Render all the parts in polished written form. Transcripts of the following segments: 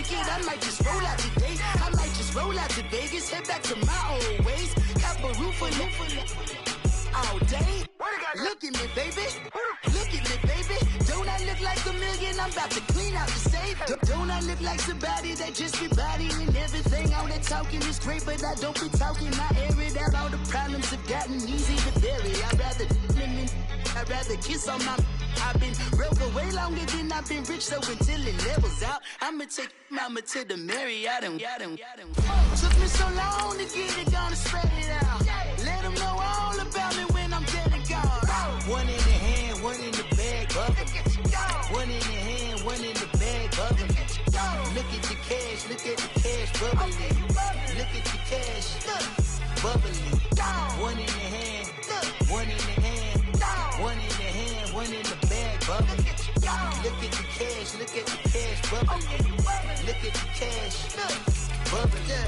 make it. I might just roll out today. I might just roll out to Vegas, head back to my old ways. Have a roof all day. Look at me, baby. Look at me, baby. Don't I look like a million? I'm about to clean out the safe. Don't I look like somebody that just be bodying everything? All that talking is great, but I don't be talking. I air it out. All the problems have gotten easy to bury. I'd rather kiss on my... I've been broke for way longer than I've been rich, so until it levels out, I'ma take mama to the Marriott and took me so long to get it, gonna spread it out. Let them know all about me when I'm dead and gone. One in the hand, one in the bag, bubbling. One in the hand, one in the bag, bubbling. Look at the cash, bubbling. Look at the cash, bubbling. One in the hand, one in the hand, one in the hand, one in the bag, bubbling. Look at the cash, bubbling. Look at the cash, bubbling.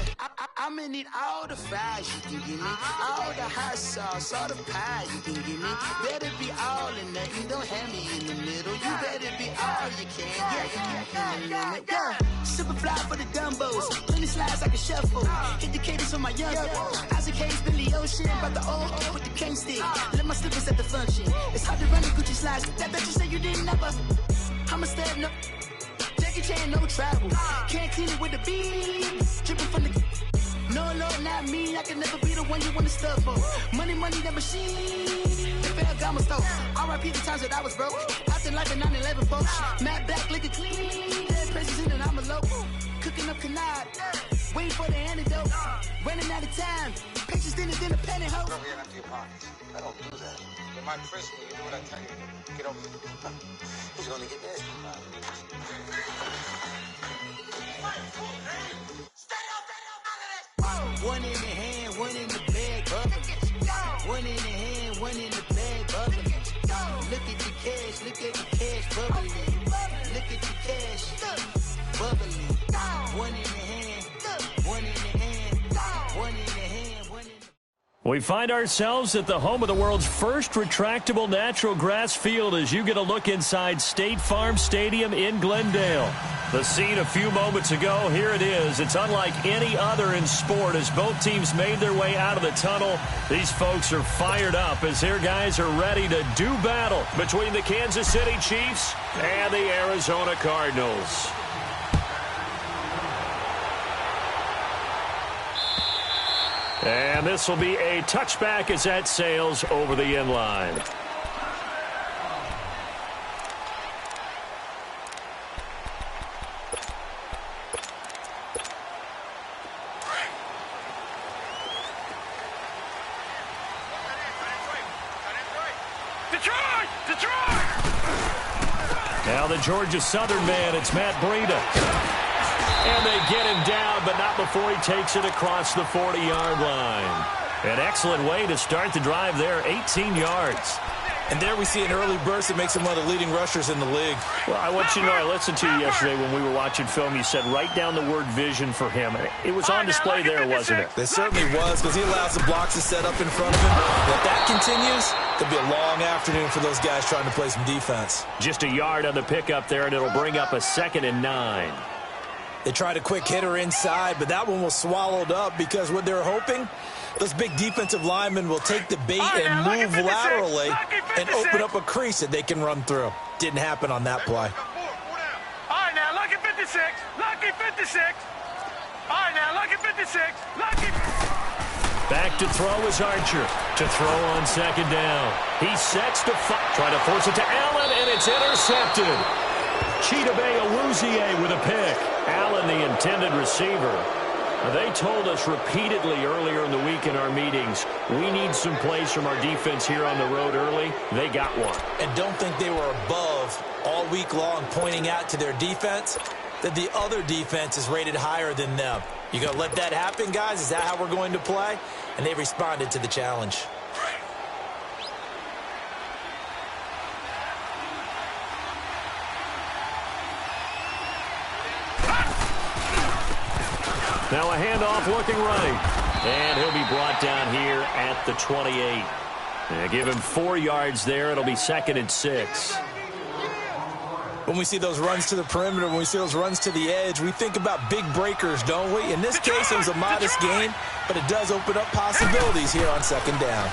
I'ma need all the fries you can give me, all the hot sauce, all the pie you can give me. Better be all in nothing, don't have me in the middle. You better be all you can, yeah. Super fly for the dumbos, plenty slides like a shuffle. Hit the cadence on my young Isaac Hayes, Billy Ocean, about the old with the cane stick. Let my slippers at the function. It's hard to run the Gucci slides. That bet you say you didn't never. I'ma step no. Jackie Chan, no travel. Can't clean it with the beat. Dripping from the. No, Lord, not me. I can never be the one you want to stuff for. Money, that machine. The Ferragamo store. R.I.P. the times that I was broke. Acting like a 9/11 folks. Matte back, looking clean. Dead president and I'm a local. Cooking up canard. Waiting for the antidote. Running out of time. Pictures thinner than a penny hoe. Over here empty your pockets. I don't do that. You might press me. You do what I tell you. Get over here. Who's gonna get this? One in the hand, one in the bag, bubbling. One in the hand, one in the bag, bubbling. Look at the cash, bubbling. Look at the cash, bubbling. One in the hand, one in the hand, one in the hand, one in the... We find ourselves at the home of the world's first retractable natural grass field as you get a look inside State Farm Stadium in Glendale. The scene a few moments ago, here it is. It's unlike any other in sport as both teams made their way out of the tunnel. These folks are fired up as their guys are ready to do battle between the Kansas City Chiefs and the Arizona Cardinals. And this will be a touchback as that sails over the end line. Now the Georgia Southern man, it's Matt Breida. And they get him down, but not before he takes it across the 40-yard line. An excellent way to start the drive there, 18 yards. And there we see an early burst that makes him one of the leading rushers in the league. Well, I want you to know, I listened to you yesterday when we were watching film. You said write down the word vision for him. It was on display there, wasn't it? It certainly was, because he allows the blocks to set up in front of him. If that continues, it'll be a long afternoon for those guys trying to play some defense. Just a yard on the pickup there, and it'll bring up a 2nd and 9. They tried a quick hitter inside, but that one was swallowed up because what they're hoping, those big defensive linemen will take the bait and move laterally and open up a crease that they can run through. Didn't happen on that play. All right, now, lucky 56. Lucky 56. All right, now, lucky 56. Lucky. Back to throw is Archer. To throw on 2nd down. He sets to try to force it to Allen, and it's intercepted. Chidobe Awuzie with a pick. Allen, the intended receiver. They told us repeatedly earlier in the week in our meetings, we need some plays from our defense here on the road early. They got one. And don't think they were above all week long pointing out to their defense that the other defense is rated higher than them. You going to let that happen, guys? Is that how we're going to play? And they responded to the challenge. Now a handoff looking right. And he'll be brought down here at the 28. Give him 4 yards there. It'll be 2nd and 6. When we see those runs to the perimeter, when we see those runs to the edge, we think about big breakers, don't we? In this case, it was a modest gain, but it does open up possibilities here on second down.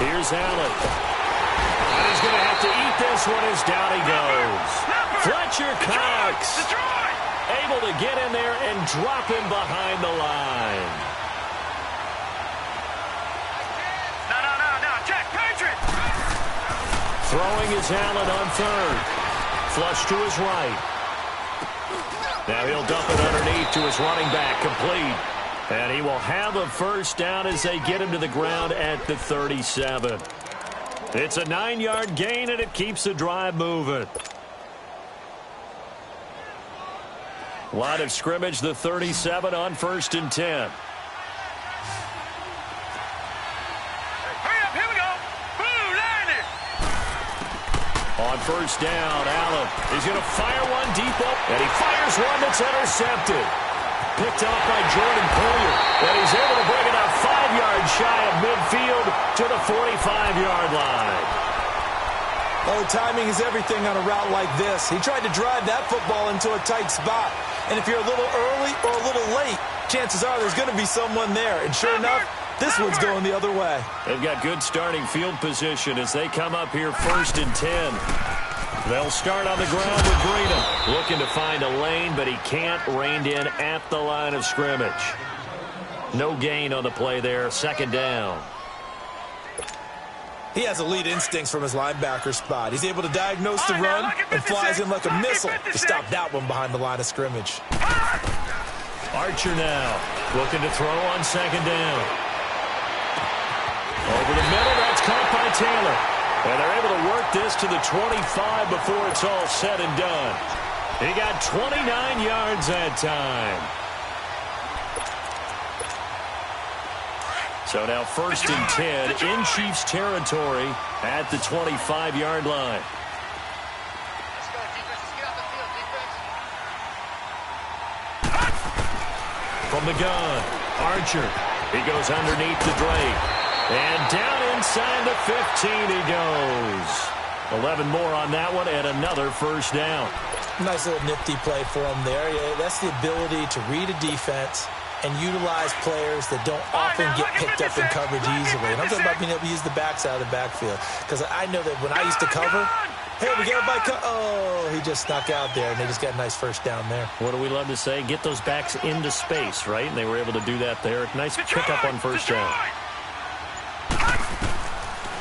Here's Allen. And he's going to have to eat this one as down he goes. Fletcher Cox able to get in there and drop him behind the line. No, check, Patriot. Throwing is Allen on third. Flush to his right. Now he'll dump it underneath to his running back, complete. And he will have a first down as they get him to the ground at the 37. It's a 9-yard gain, and it keeps the drive moving. Line of scrimmage, the 37 on 1st and 10. On first down, Allen is going to fire one deep up, and he fires one that's intercepted. Picked up by Jordan Poyer, and he's able to bring it up 5 yards shy of midfield to the 45-yard line. Oh, timing is everything on a route like this. He tried to drive that football into a tight spot, and if you're a little early or a little late, chances are there's going to be someone there, and sure enough, this one's going the other way. They've got good starting field position as they come up here 1st and 10. They'll start on the ground with Greenham. Looking to find a lane, but he can't rein in at the line of scrimmage. No gain on the play there. 2nd down. He has elite instincts from his linebacker spot. He's able to diagnose the run and flies in like a missile to stop that one behind the line of scrimmage. Archer now looking to throw on 2nd down. Over the middle, that's caught by Taylor. And they're able to work this to the 25 before it's all said and done. He got 29 yards that time. So now 1st and 10 in Chiefs territory at the 25-yard line. Let's go, defense. Let's get off the field, defense. From the gun, Archer. He goes underneath the Drake. And down inside the 15 he goes. 11 more on that one and another first down. Nice little nifty play for him there. Yeah, that's the ability to read a defense and utilize players that don't often get picked up in coverage easily. And I'm talking about being able to use the backs out of the backfield. Because I know that when I used to cover, hey, we got everybody oh, he just snuck out there, and they just got a nice first down there. What do we love to say? Get those backs into space, right? And they were able to do that there. Nice pickup on first down.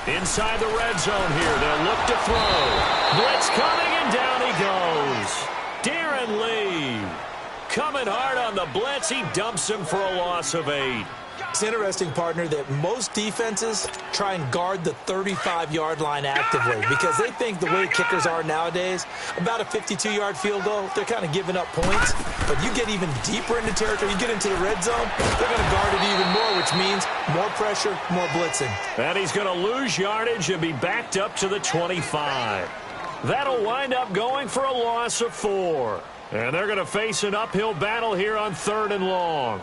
Inside the red zone here, they'll look to throw. Blitz coming, and down he goes. Darren Lee coming hard on the blitz. He dumps him for a loss of 8. It's interesting, partner, that most defenses try and guard the 35-yard line actively because they think the way kickers are nowadays, about a 52-yard field goal, they're kind of giving up points. But you get even deeper into territory, you get into the red zone, they're going to guard it even more, which means more pressure, more blitzing. And he's going to lose yardage and be backed up to the 25. That'll wind up going for a loss of 4. And they're going to face an uphill battle here on 3rd and long.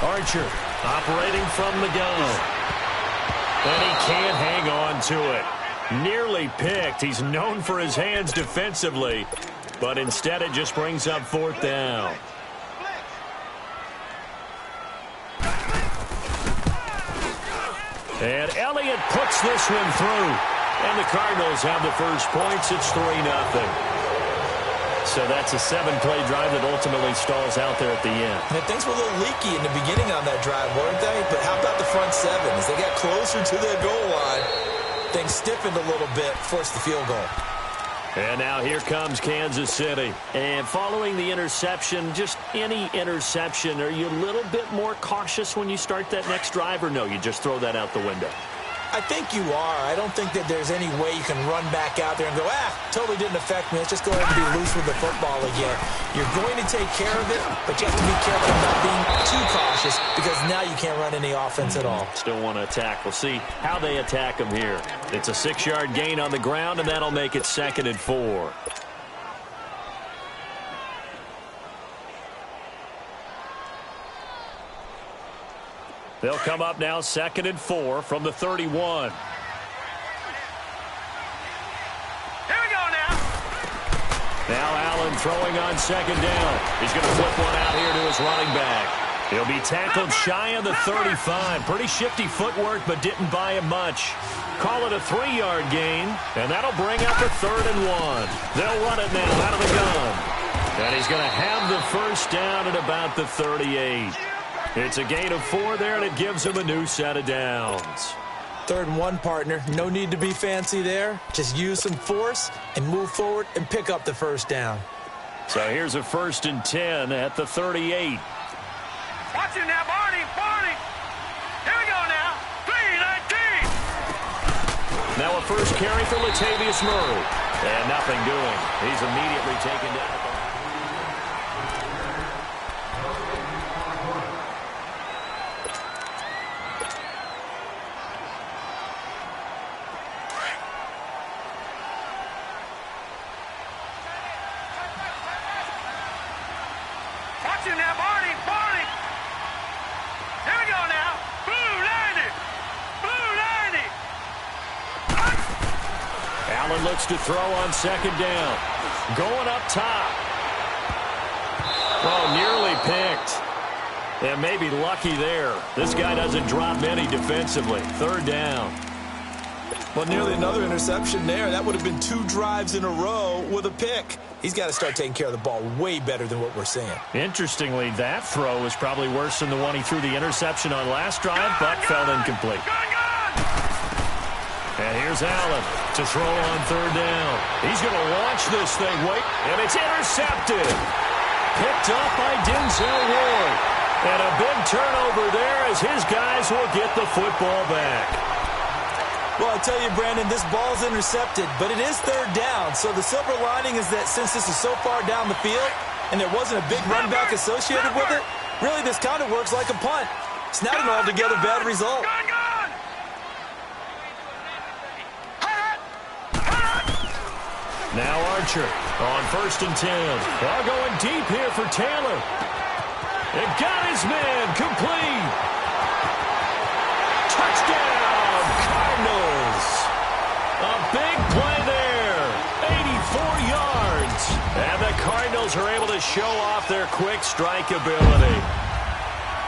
Archer operating from the gun. And he can't hang on to it. Nearly picked. He's known for his hands defensively, but instead it just brings up 4th down. And Elliott puts this one through. And the Cardinals have the first points. It's 3-0. So that's a 7-play drive that ultimately stalls out there at the end. And things were a little leaky in the beginning on that drive, weren't they? But how about the front 7? As they got closer to their goal line, things stiffened a little bit, forced the field goal. And now here comes Kansas City. And following the interception, just any interception, are you a little bit more cautious when you start that next drive? Or no, you just throw that out the window? I think you are. I don't think that there's any way you can run back out there and go, totally didn't affect me. Let's just go ahead and be loose with the football again. You're going to take care of it, but you have to be careful about being too cautious because now you can't run any offense at all. Still want to attack. We'll see how they attack them here. It's a 6-yard gain on the ground, and that'll make it 2nd and 4. They'll come up now 2nd and 4 from the 31. Here we go now. Now Allen throwing on 2nd down. He's going to flip one out here to his running back. He'll be tackled shy of the 35. Pretty shifty footwork, but didn't buy him much. Call it a 3-yard gain, and that'll bring up a 3rd and 1. They'll run it now out of the gun. And he's going to have the first down at about the 38. It's a gain of 4 there, and it gives him a new set of downs. 3rd and 1, partner. No need to be fancy there. Just use some force and move forward and pick up the first down. So here's a 1st and 10 at the 38. Watch it now, Barney. Here we go now. 3-19. Now a first carry for Latavius Murray. And nothing doing. He's immediately taken down. Looks to throw on 2nd down. Going up top. Oh, nearly picked. Yeah, maybe lucky there. This guy doesn't drop many defensively. 3rd down. Well, nearly another interception there. That would have been 2 drives in a row with a pick. He's got to start taking care of the ball way better than what we're seeing. Interestingly, that throw was probably worse than the one he threw the interception on last drive, but fell incomplete. And here's Allen to throw on 3rd down. He's going to launch this thing. And it's intercepted. Picked up by Denzel Ward. And a big turnover there as his guys will get the football back. Well, I tell you, Brandon, this ball's intercepted, but it is 3rd down. So the silver lining is that since this is so far down the field and there wasn't a big run back associated with it, really this kind of works like a punt. It's not an altogether bad result. Now Archer on 1st and 10. They're going deep here for Taylor. It got his man complete. Touchdown, Cardinals. A big play there. 84 yards. And the Cardinals are able to show off their quick strike ability.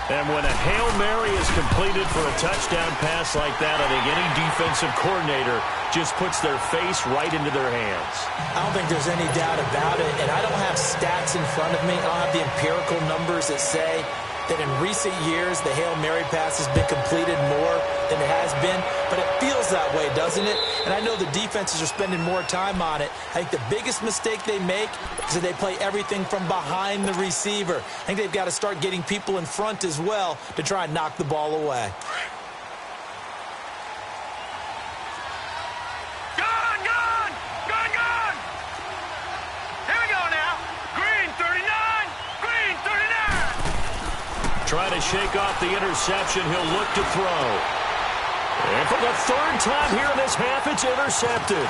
And when a Hail Mary is completed for a touchdown pass like that, I think any defensive coordinator just puts their face right into their hands. I don't think there's any doubt about it, and I don't have stats in front of me. I don't have the empirical numbers that say that in recent years the Hail Mary pass has been completed more than it has been, but it feels that way, doesn't it? And I know the defenses are spending more time on it. I think the biggest mistake they make is that they play everything from behind the receiver. I think they've got to start getting people in front as well to try and knock the ball away. Trying to shake off the interception. He'll look to throw. And for the 3rd time here in this half, it's intercepted.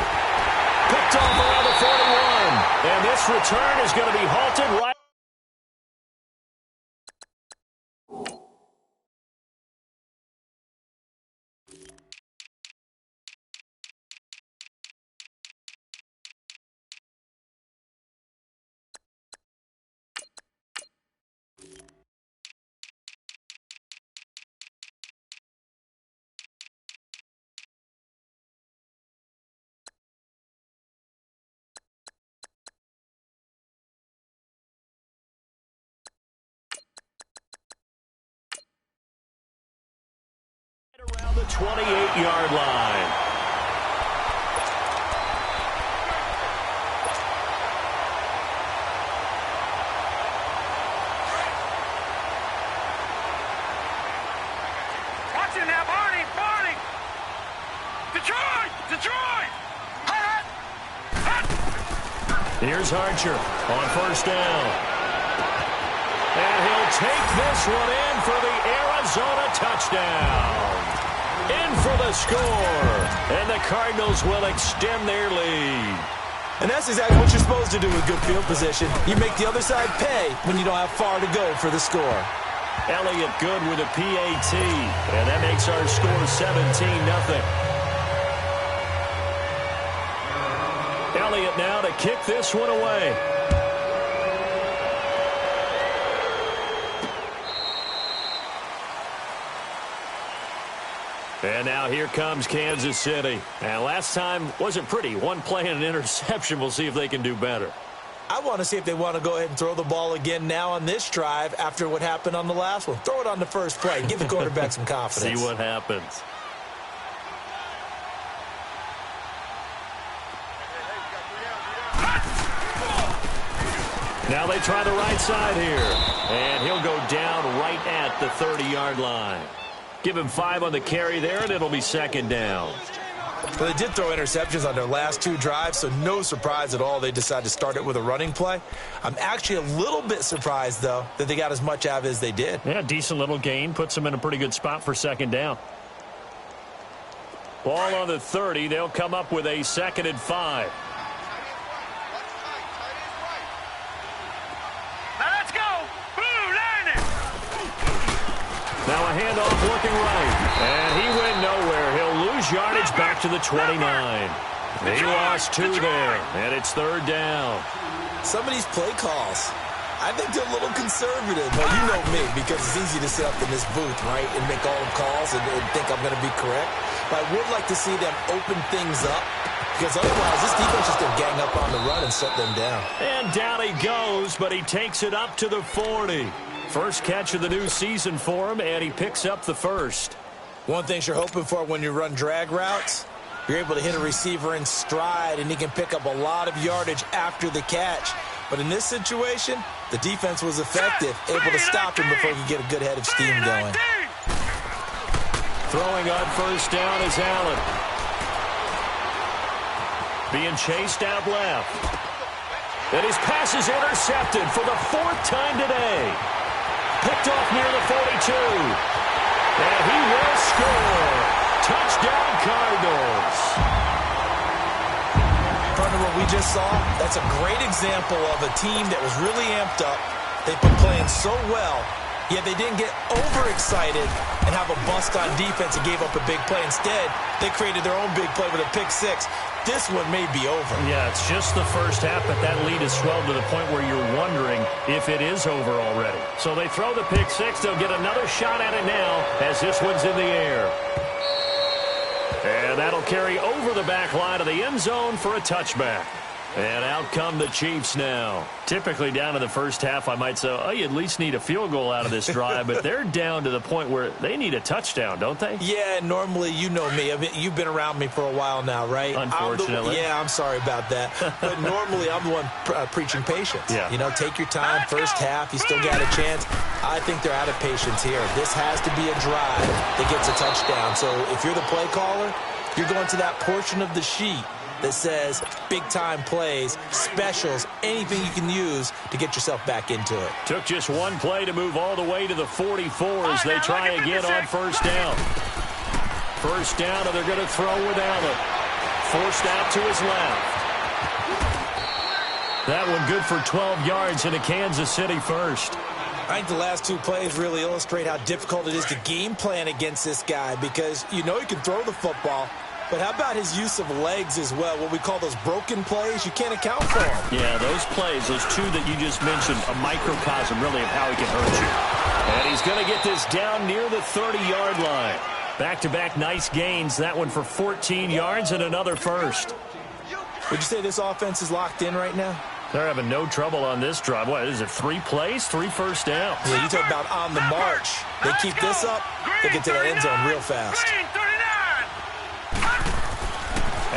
Picked off around the 41. And this return is going to be halted right. Around the 28-yard line. Watch it now, Barney. Detroit! Here's Archer on first down. And he'll take this one in for the Arizona touchdown. In for the score. And the Cardinals will extend their lead. And that's exactly what you're supposed to do with good field position. You make the other side pay when you don't have far to go for the score. Elliott good with a PAT. And that makes our score 17-0. Elliott now to kick this one away. And now here comes Kansas City. And last time wasn't pretty. One play and an interception. We'll see if they can do better. I want to see if they want to go ahead and throw the ball again now on this drive after what happened on the last one. Throw it on the first play. Give the quarterback some confidence. See what happens. Now they try the right side here. And he'll go down right at the 30-yard line. Give him 5 on the carry there, and it'll be second down. Well, they did throw interceptions on their last 2 drives, so no surprise at all they decided to start it with a running play. I'm actually a little bit surprised, though, that they got as much out of it as they did. Yeah, decent little gain. Puts them in a pretty good spot for second down. Ball on the 30. They'll come up with a 2nd and 5. Now a handoff looking right. And he went nowhere. He'll lose yardage back to the 29. He lost 2 there. And it's 3rd down. Some of these play calls, I think they're a little conservative. Well, you know me, because it's easy to sit up in this booth, right, and make all the calls and think I'm going to be correct. But I would like to see them open things up, because otherwise this defense is going to gang up on the run and shut them down. And down he goes, but he takes it up to the 40. First catch of the new season for him, and he picks up the first. One thing you're hoping for when you run drag routes, you're able to hit a receiver in stride, and he can pick up a lot of yardage after the catch. But in this situation, the defense was effective, able to stop him before he could get a good head of steam going. Throwing on first down is Allen. Being chased out left. And his pass is intercepted for the 4th time today. Picked off near the 42. And he will score. Touchdown, Cardinals. Partner, what we just saw, that's a great example of a team that was really amped up. They've been playing so well, yet they didn't get overexcited and have a bust on defense and gave up a big play. Instead, they created their own big play with a pick 6. This one may be over. Yeah, it's just the first half, but that lead has swelled to the point where you're wondering if it is over already. So they throw the pick 6. They'll get another shot at it now as this one's in the air. And that'll carry over the back line of the end zone for a touchback. And out come the Chiefs now. Typically down in the first half, I might say, oh, you at least need a field goal out of this drive. But they're down to the point where they need a touchdown, don't they? Yeah, normally, you know me. I mean, you've been around me for a while now, right? Unfortunately. I'm sorry about that. But normally, I'm the one preaching patience. Yeah. You know, take your time. First half, you still got a chance. I think they're out of patience here. This has to be a drive that gets a touchdown. So if you're the play caller, you're going to that portion of the sheet that says big-time plays, specials, anything you can use to get yourself back into it. Took just one play to move all the way to the 44 as they try again on first down. First down, and they're going to throw with Allen. Forced out to his left. That one good for 12 yards into Kansas City first. I think the last 2 plays really illustrate how difficult it is to game plan against this guy, because you know he can throw the football, but how about his use of legs as well? What we call those broken plays, you can't account for them. Yeah, those plays, those 2 that you just mentioned, a microcosm really of how he can hurt you. And he's going to get this down near the 30-yard line. Back-to-back nice gains. That one for 14 yards and another first. Would you say this offense is locked in right now? They're having no trouble on this drive. What is it, 3 plays, 3 first downs? Yeah, you talk about on the march. They keep this up, they get to that end zone real fast.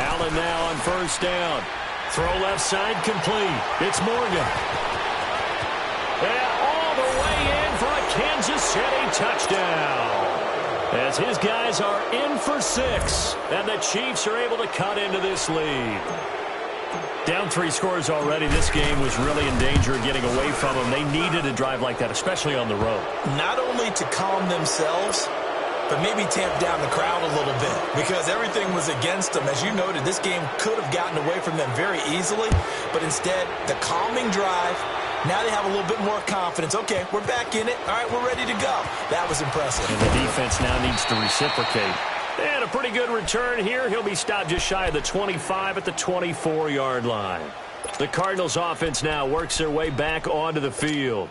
Allen now on first down. Throw left side complete. It's Morgan. And all the way in for a Kansas City touchdown. as his guys are in for 6, and the Chiefs are able to cut into this lead. Down 3 scores already. This game was really in danger of getting away from them. They needed a drive like that, especially on the road. Not only to calm themselves, but maybe tamp down the crowd a little bit because everything was against them. As you noted, this game could have gotten away from them very easily, but instead, the calming drive, now they have a little bit more confidence. Okay, we're back in it. All right, we're ready to go. That was impressive. And the defense now needs to reciprocate. And a pretty good return here. He'll be stopped just shy of the 25 at the 24-yard line. The Cardinals offense now works their way back onto the field.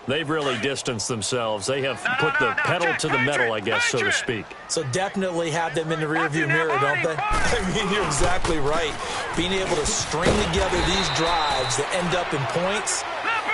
They've really distanced themselves. They have put the pedal to the metal, I guess, so to speak. So definitely have them in the rearview mirror, don't they? I mean, you're exactly right. Being able to string together these drives that end up in points,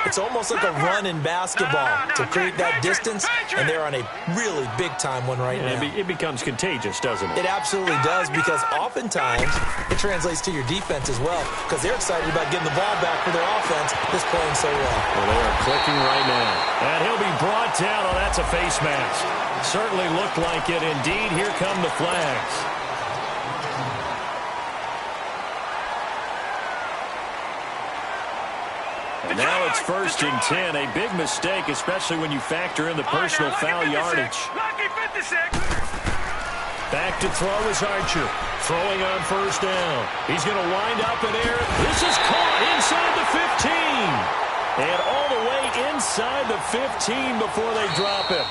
it's almost like a run in basketball to create that distance, and they're on a really big-time one right now. It becomes contagious, doesn't it? It absolutely does, because oftentimes it translates to your defense as well, because they're excited about getting the ball back for their offense that's playing so well. Well, they are clicking right now. And he'll be brought down. Oh, that's a face mask. Certainly looked like it. Indeed, here come the flags. And now it's 1st and 10. A big mistake, especially when you factor in the personal foul yardage. Back to throw is Archer. Throwing on 1st down. He's going to wind up in air. This is caught inside the 15. And all the way inside the 15 before they drop it.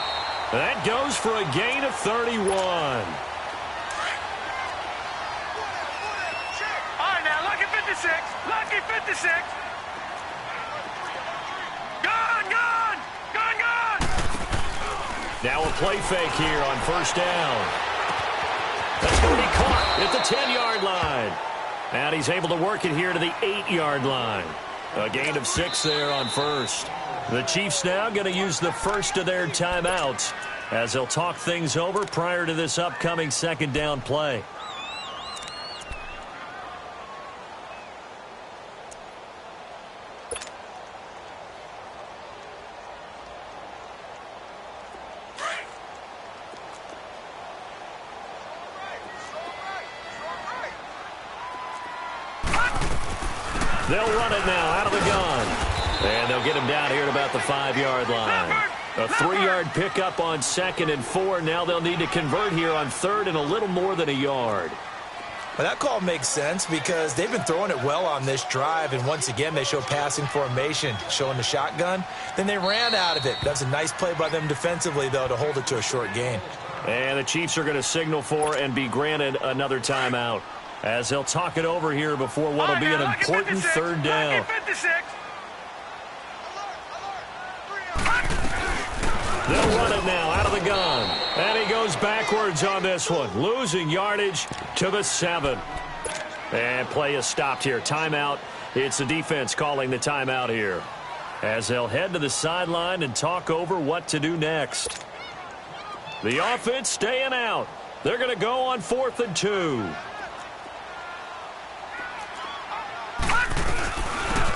That goes for a gain of 31. All right, now, lucky 56. Lucky 56. Now a play fake here on 1st down. That's going to be caught at the 10-yard line. And he's able to work it here to the 8-yard line. A gain of 6 there on 1st. The Chiefs now going to use the first of their timeouts as they'll talk things over prior to this upcoming 2nd down play. They'll run it now out of the gun. And they'll get him down here at about the 5-yard line. A 3-yard pickup on 2nd and 4. Now they'll need to convert here on 3rd and a little more than a yard. Well, that call makes sense because they've been throwing it well on this drive, and once again they show passing formation, showing the shotgun. Then they ran out of it. That's a nice play by them defensively, though, to hold it to a short gain. And the Chiefs are going to signal for and be granted another timeout as they'll talk it over here before what will be an important 3rd down. They'll run it now out of the gun. And he goes backwards on this one, losing yardage to the 7. And play is stopped here. Timeout. It's the defense calling the timeout here as they'll head to the sideline and talk over what to do next. The offense staying out. They're going to go on 4th and 2.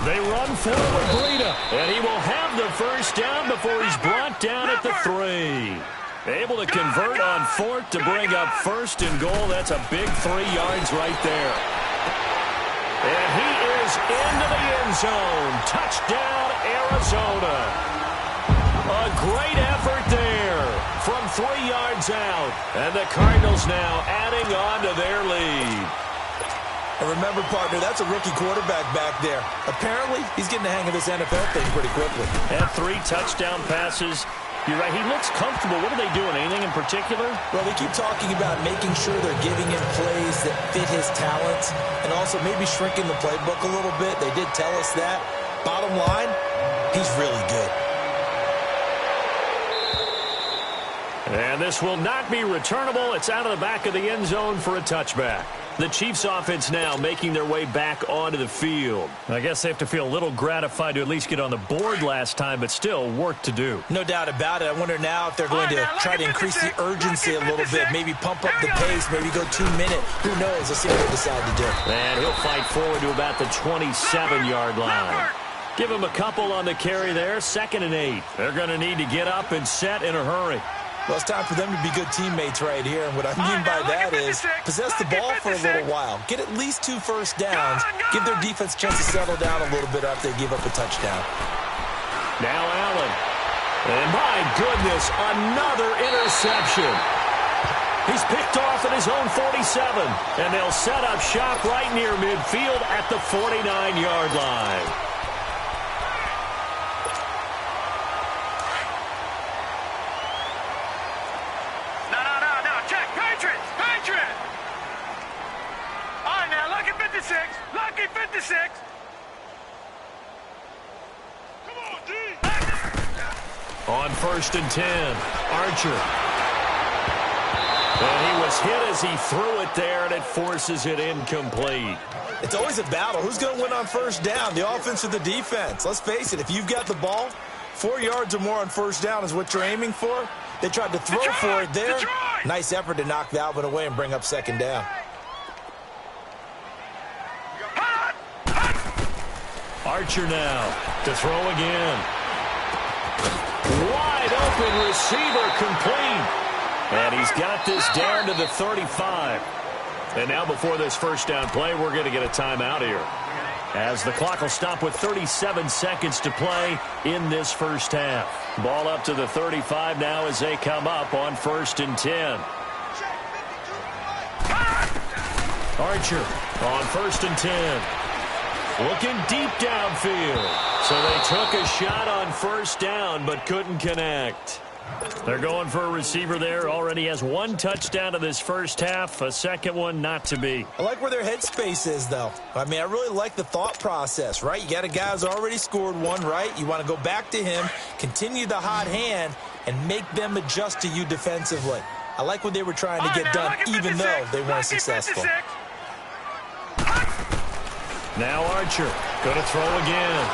They run forward, Breida, and he will have the 1st down before he's brought down at the 3. Able to convert on 4th to bring up 1st and goal. That's a big 3 yards right there. And he is into the end zone. Touchdown, Arizona. A great effort there from 3 yards out. And the Cardinals now adding on to their lead. And remember, partner, that's a rookie quarterback back there. Apparently, he's getting the hang of this NFL thing pretty quickly. Had 3 touchdown passes. You're right, he looks comfortable. What are they doing? Anything in particular? Well, they keep talking about making sure they're giving him plays that fit his talents and also maybe shrinking the playbook a little bit. They did tell us that. Bottom line, he's really good. And this will not be returnable. It's out of the back of the end zone for a touchback. The Chiefs offense now making their way back onto the field. I guess they have to feel a little gratified to at least get on the board last time, but still work to do. No doubt about it. I wonder now if they're going to try to increase the urgency a little bit, maybe pump up the pace, maybe go 2-minute. Who knows? Let's see what they decide to do. And he'll fight forward to about the 27-yard line. Give him a couple on the carry there. 2nd and 8. They're going to need to get up and set in a hurry. Well, it's time for them to be good teammates right here. And what I mean by that is possess the ball for a little while. Get at least 2 first downs. Give their defense a chance to settle down a little bit after they give up a touchdown. Now Allen. And my goodness, another interception. He's picked off at his own 47. And they'll set up shop right near midfield at the 49-yard line. Lucky 56. Come on, D. On 1st and 10, Archer. And he was hit as he threw it there, and it forces it incomplete. It's always a battle. Who's going to win on 1st down, the offense or the defense? Let's face it, if you've got the ball, 4 yards or more on 1st down is what you're aiming for. They tried to throw for it there. Nice effort to knock that one away and bring up 2nd down. Archer now to throw again. Wide open receiver complete. And he's got this down to the 35. And now before this 1st down play, we're going to get a timeout here, as the clock will stop with 37 seconds to play in this 1st half. Ball up to the 35 now as they come up on 1st and 10. Archer on 1st and 10. Looking deep downfield. So they took a shot on 1st down but couldn't connect. They're going for a receiver there. Already has 1 touchdown in this 1st half. A 2nd one not to be. I like where their headspace is, though. I mean, I really like the thought process, right? You got a guy who's already scored 1, right? You want to go back to him, continue the hot hand, and make them adjust to you defensively. I like what they were trying to get done, even though they weren't successful. Now Archer going to throw again.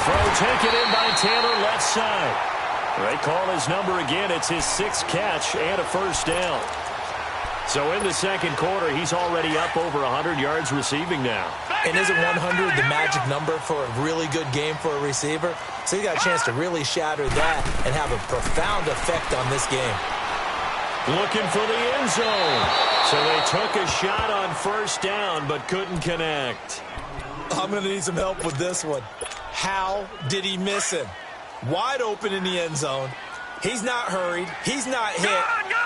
Throw taken in by Taylor left side. They call his number again. It's his 6th catch and a 1st down. So in the 2nd quarter, he's already up over 100 yards receiving now. And isn't 100 the magic number for a really good game for a receiver? So he got a chance to really shatter that and have a profound effect on this game. Looking for the end zone. So they took a shot on 1st down but couldn't connect. I'm going to need some help with this one. How did he miss him? Wide open in the end zone. He's not hurried. He's not hit.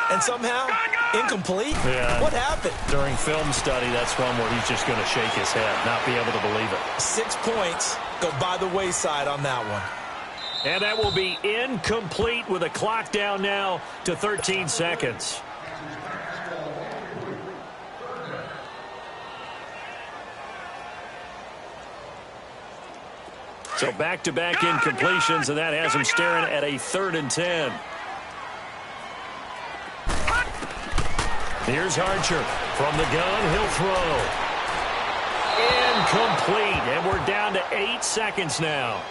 And somehow, incomplete? Yeah. What happened? During film study, that's one where he's just going to shake his head, not be able to believe it. 6 points go by the wayside on that one. And that will be incomplete with a clock down now to 13 seconds. So back-to-back incompletions, and that has him staring at a 3rd and 10. Here's Archer. From the gun, he'll throw. Incomplete, and we're down to 8 seconds now.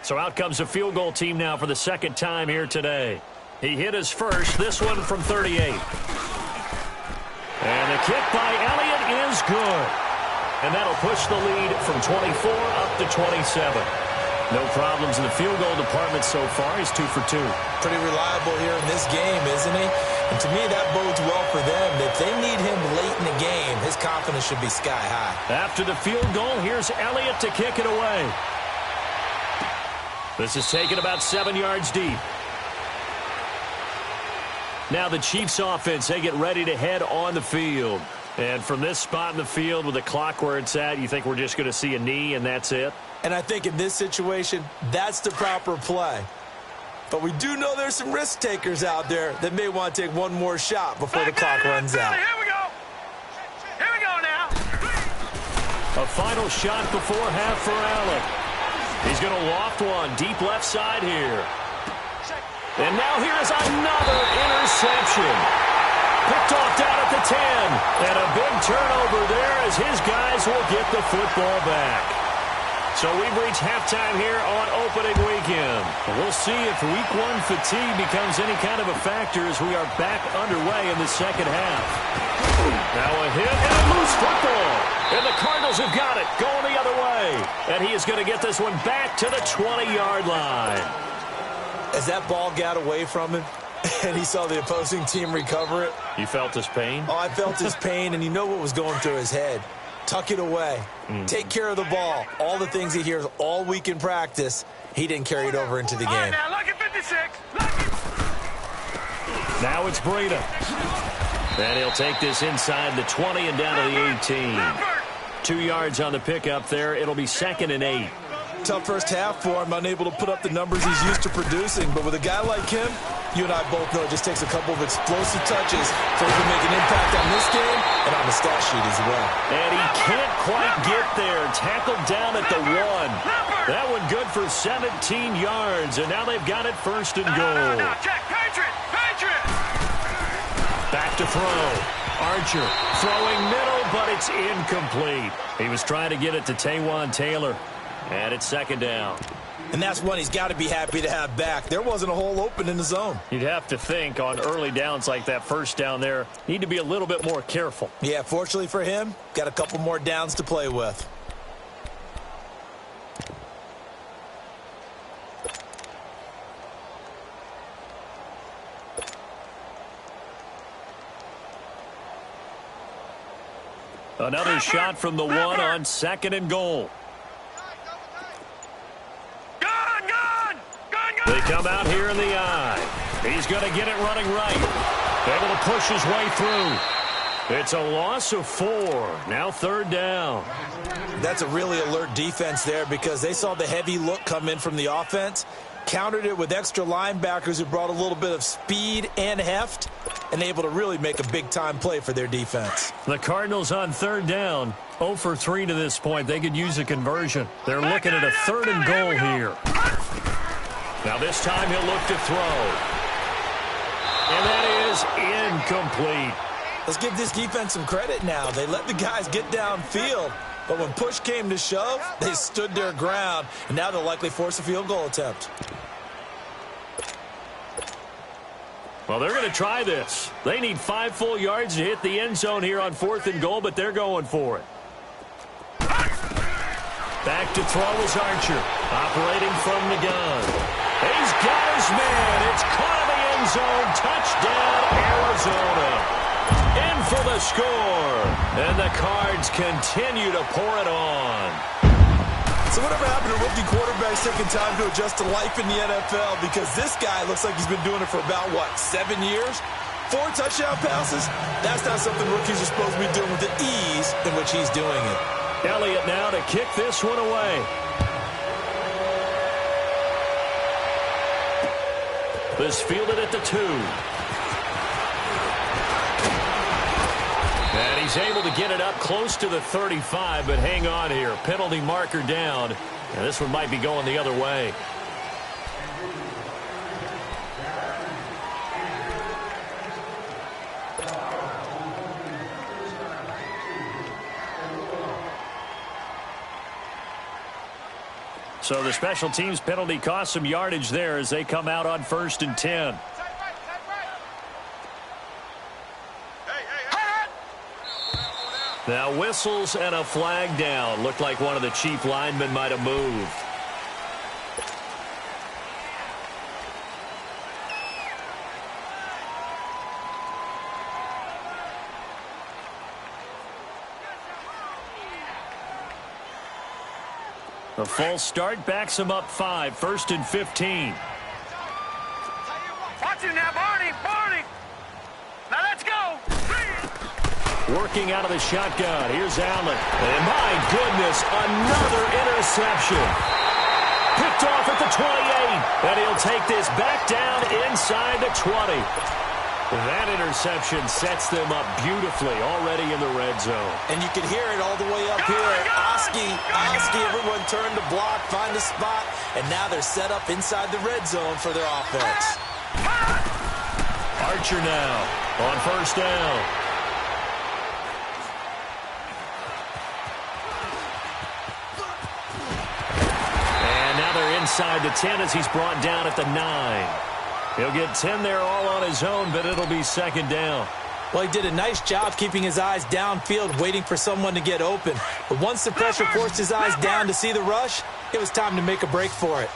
So out comes a field goal team now for the 2nd time here today. He hit his first, this one from 38. And the kick by Elliott is good. And that'll push the lead from 24 up to 27. No problems in the field goal department so far. He's 2 for 2. Pretty reliable here in this game, isn't he? And to me, that bodes well for them. If they need him late in the game, his confidence should be sky high. After the field goal, here's Elliott to kick it away. This is taken about 7 yards deep. Now the Chiefs offense, they get ready to head on the field. And from this spot in the field with the clock where it's at, you think we're just going to see a knee and that's it? And I think in this situation, that's the proper play. But we do know there's some risk takers out there that may want to take one more shot before the clock runs out. Here we go. Here we go now. A final shot before half for Allen. He's going to loft one deep left side here. And now here's another interception. Picked off down at the 10. And a big turnover there as his guys will get the football back. So we've reached halftime here on opening weekend. We'll see if week 1 fatigue becomes any kind of a factor as we are back underway in the 2nd half. Now a hit and a loose football. And the Cardinals have got it, going the other way. And he is going to get this one back to the 20-yard line. As that ball got away from him and he saw the opposing team recover it. You felt his pain? Oh, I felt his pain, and you know what was going through his head. Tuck it away. Take care of the ball. All the things he hears all week in practice, he didn't carry it over into the game. All right, now, lucky 56. Lucky. Now it's Breida. And he'll take this inside the 20 and down to the 18. 2 yards on the pickup there. It'll be 2nd and 8. Tough first half for him, unable to put up the numbers he's used to producing. But with a guy like him, you and I both know it just takes a couple of explosive touches for him to make an impact on this game and on the stat sheet as well. And he can't quite get there. Tackled down at the 1. That one good for 17 yards. And now they've got it 1st and goal. No, check. Patriot. Back to throw. Archer throwing middle, but it's incomplete. He was trying to get it to Taywan Taylor. And it's 2nd down. And that's one he's got to be happy to have back. There wasn't a hole open in the zone. You'd have to think on early downs like that first down there, need to be a little bit more careful. Yeah, fortunately for him, got a couple more downs to play with. Another shot from the 1 on 2nd and goal. They come out here in the eye. He's going to get it running right. Able to push his way through. It's a loss of 4. Now 3rd down. That's a really alert defense there because they saw the heavy look come in from the offense, countered it with extra linebackers who brought a little bit of speed and heft, and able to really make a big-time play for their defense. The Cardinals on 3rd down, 0 for 3 to this point. They could use a conversion. They're looking at a 3rd and goal here. Now this time he'll look to throw. And that is incomplete. Let's give this defense some credit now. They let the guys get downfield, but when push came to shove, they stood their ground, and now they'll likely force a field goal attempt. Well, they're going to try this. They need 5 full yards to hit the end zone here on 4th and goal, but they're going for it. Back to throw is Archer, operating from the gun. He's got his man. It's caught in the end zone. Touchdown, Arizona. In for the score. And the Cards continue to pour it on. So whatever happened to rookie quarterbacks taking time to adjust to life in the NFL? Because this guy looks like he's been doing it for about, 7 years? 4 touchdown passes? That's not something rookies are supposed to be doing with the ease in which he's doing it. Elliott now to kick this one away. This fielded at the 2. And he's able to get it up close to the 35, but hang on here. Penalty marker down. And this one might be going the other way. So the special teams penalty cost some yardage there as they come out on 1st and 10. Now whistles and a flag down. Looked like one of the chief linemen might have moved. A false start backs him up 5, 1st and 15. Watch him now, Barney. Now let's go. Working out of the shotgun. Here's Allen. And my goodness, another interception. Picked off at the 28. And he'll take this back down inside the 20. That interception sets them up beautifully already in the red zone. And you can hear it all the way up here. Oski, everyone turned to block, find a spot, and now they're set up inside the red zone for their offense. Archer now on 1st down. And now they're inside the 10 as he's brought down at the 9. He'll get 10 there all on his own, but it'll be 2nd down. Well, he did a nice job keeping his eyes downfield, waiting for someone to get open. But once the pressure forced his eyes down to see the rush, it was time to make a break for it.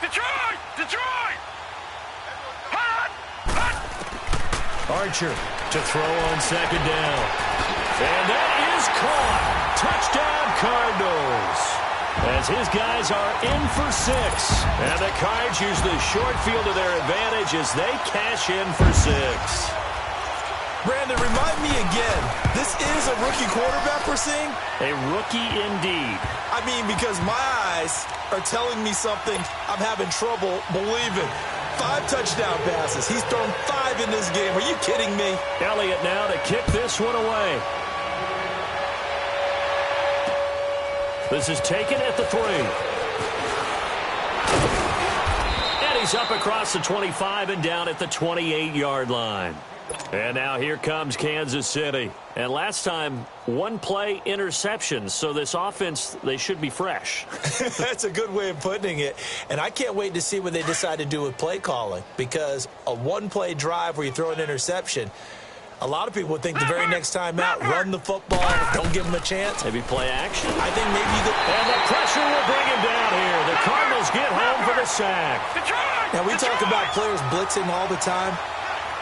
Detroit! Detroit! Archer to throw on second down. And that is caught. Touchdown, Cardinals. As his guys are in for 6. And the Cards use the short field to their advantage as they cash in for 6. Brandon, remind me again, this is a rookie quarterback we're seeing? A rookie indeed. I mean, because my eyes are telling me something I'm having trouble believing. 5 touchdown passes. He's thrown 5 in this game. Are you kidding me? Elliott now to kick this one away. This is taken at the 3. And he's up across the 25 and down at the 28-yard line. And now here comes Kansas City. And last time, 1 play interception. So this offense, they should be fresh. That's a good way of putting it. And I can't wait to see what they decide to do with play calling. Because a 1-play drive where you throw an interception, a lot of people would think the very next time out, run the football, don't give them a chance. Maybe play action. I think maybe you could. And the pressure will bring him down here. The Cardinals get home for the sack. Now, we talk about players blitzing all the time.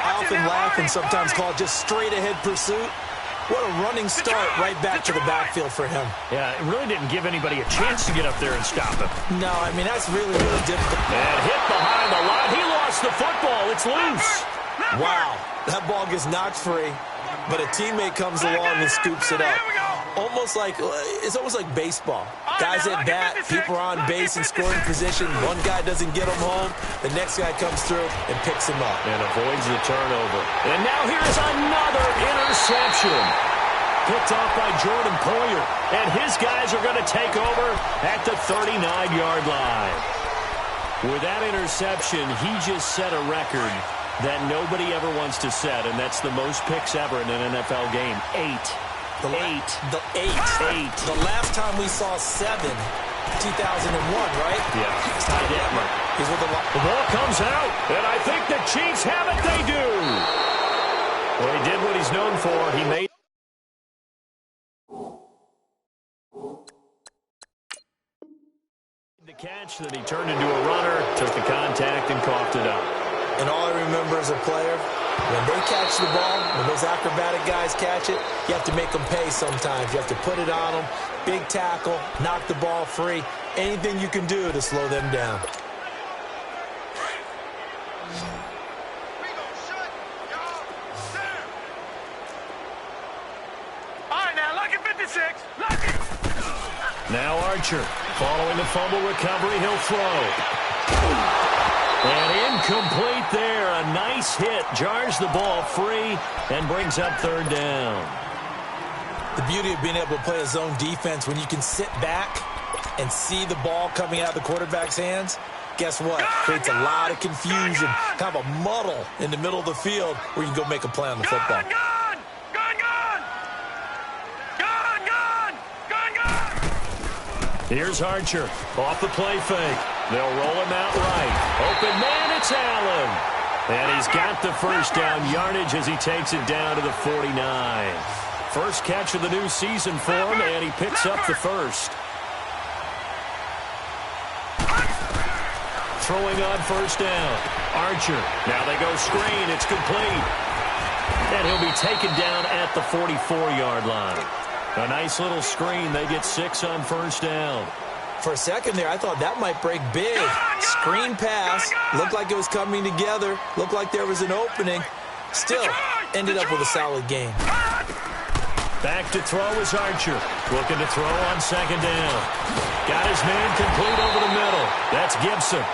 I often laugh and sometimes call it just straight-ahead pursuit. What a running start right back to the backfield for him. Yeah, it really didn't give anybody a chance to get up there and stop him. No, I mean, that's really, really difficult. And hit behind the line. He lost the football. It's loose. Wow, that ball gets knocked free, but a teammate comes along and scoops it up. It's almost like baseball. Guys at bat, people are on base in scoring position. One guy doesn't get him home. The next guy comes through and picks him up. And avoids the turnover. And now here's another interception. Picked off by Jordan Poyer. And his guys are going to take over at the 39-yard line. With that interception, he just set a record that nobody ever wants to set, and that's the most picks ever in an NFL game. 8. The last time we saw 7, 2001, right? Yeah. He's with the ball comes out, and I think the Chiefs have it. They do. Well, he did what he's known for. He made the catch, then he turned into a runner, took the contact, and coughed it up. And all I remember as a player, when they catch the ball, when those acrobatic guys catch it, you have to make them pay sometimes. You have to put it on them, big tackle, knock the ball free, anything you can do to slow them down. All right, now, lucky 56. Lucky. Now Archer, following the fumble recovery, he'll throw. And incomplete there. A nice hit. Jars the ball free and brings up 3rd down. The beauty of being able to play a zone defense when you can sit back and see the ball coming out of the quarterback's hands, guess what? Creates a lot of confusion, kind of a muddle in the middle of the field where you can go make a play on the football. Here's Archer off the play fake. They'll roll him out right. Open man, it's Allen. And he's got the first down yardage as he takes it down to the 49. First catch of the new season for him, and he picks up the first. Throwing on first down. Archer. Now they go screen. It's complete. And he'll be taken down at the 44-yard line. A nice little screen. They get 6 on first down. For a second there, I thought that might break big. Screen pass. Looked like it was coming together. Looked like there was an opening. Still ended up with a solid game. Back to throw is Archer. Looking to throw on second down. Got his man complete over the middle. That's Gibson.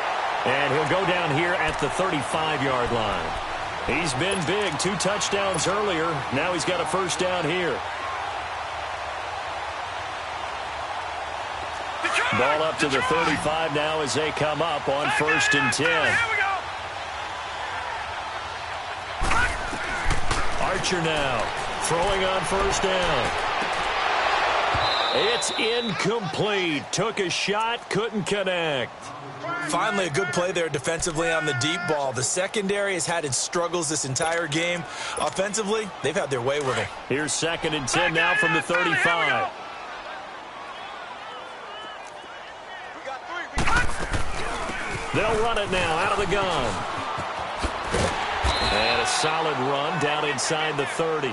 And he'll go down here at the 35-yard line. He's been big. 2 touchdowns earlier. Now he's got a first down here. Ball up to the 35 now as they come up on 1st and 10. Archer now throwing on first down. It's incomplete. Took a shot, couldn't connect. Finally, a good play there defensively on the deep ball. The secondary has had its struggles this entire game. Offensively, they've had their way with it. Here's 2nd and 10 now from the 35. They'll run it now out of the gun. And a solid run down inside the 30.